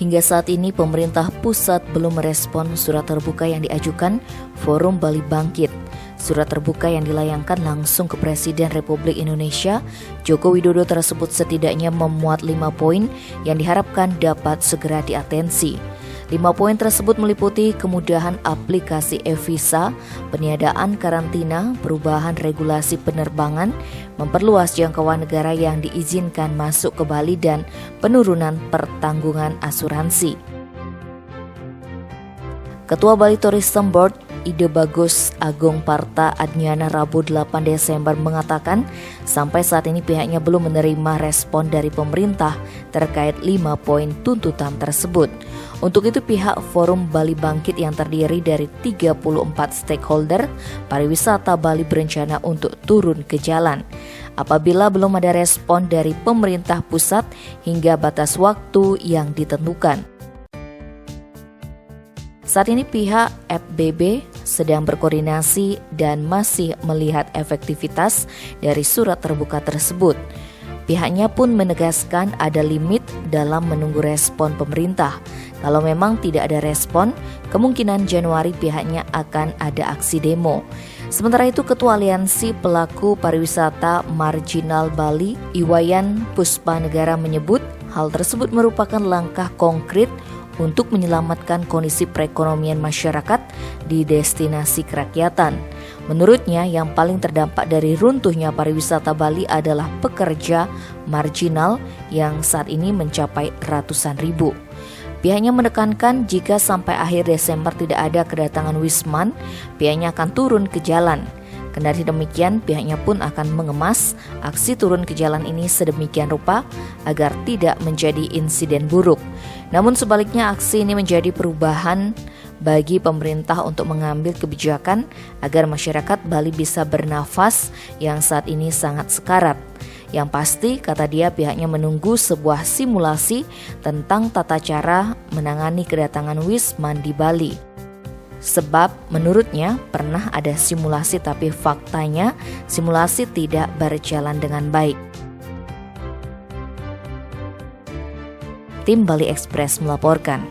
Hingga saat ini pemerintah pusat belum merespon surat terbuka yang diajukan Forum Bali Bangkit. Surat terbuka yang dilayangkan langsung ke Presiden Republik Indonesia, Joko Widodo tersebut setidaknya memuat 5 poin yang diharapkan dapat segera diatensi. 5 poin tersebut meliputi kemudahan aplikasi e-visa, peniadaan karantina, perubahan regulasi penerbangan, memperluas jangkauan negara yang diizinkan masuk ke Bali, dan penurunan pertanggungan asuransi. Ketua Bali Tourism Board Ide Bagus Agung Parta Adnyana Rabu 8 Desember mengatakan sampai saat ini pihaknya belum menerima respon dari pemerintah terkait 5 poin tuntutan tersebut. Untuk itu pihak Forum Bali Bangkit yang terdiri dari 34 stakeholder pariwisata Bali berencana untuk turun ke jalan. Apabila belum ada respon dari pemerintah pusat hingga batas waktu yang ditentukan. Saat ini pihak FBB sedang berkoordinasi dan masih melihat efektivitas dari surat terbuka tersebut. Pihaknya pun menegaskan ada limit dalam menunggu respon pemerintah. Kalau memang tidak ada respon, kemungkinan Januari pihaknya akan ada aksi demo. Sementara itu Ketua Aliansi Pelaku Pariwisata Marginal Bali, Iwayan Puspanegara menyebut hal tersebut merupakan langkah konkret untuk menyelamatkan kondisi perekonomian masyarakat di destinasi kerakyatan. Menurutnya, yang paling terdampak dari runtuhnya pariwisata Bali adalah pekerja marginal yang saat ini mencapai ratusan ribu. Pihaknya menekankan jika sampai akhir Desember tidak ada kedatangan Wisman, pihaknya akan turun ke jalan. Kendati demikian, pihaknya pun akan mengemas aksi turun ke jalan ini sedemikian rupa agar tidak menjadi insiden buruk. Namun sebaliknya, aksi ini menjadi perubahan bagi pemerintah untuk mengambil kebijakan agar masyarakat Bali bisa bernafas yang saat ini sangat sekarat. Yang pasti, kata dia, pihaknya menunggu sebuah simulasi tentang tata cara menangani kedatangan Wisman di Bali. Sebab menurutnya pernah ada simulasi tapi faktanya simulasi tidak berjalan dengan baik. Tim Bali Express melaporkan.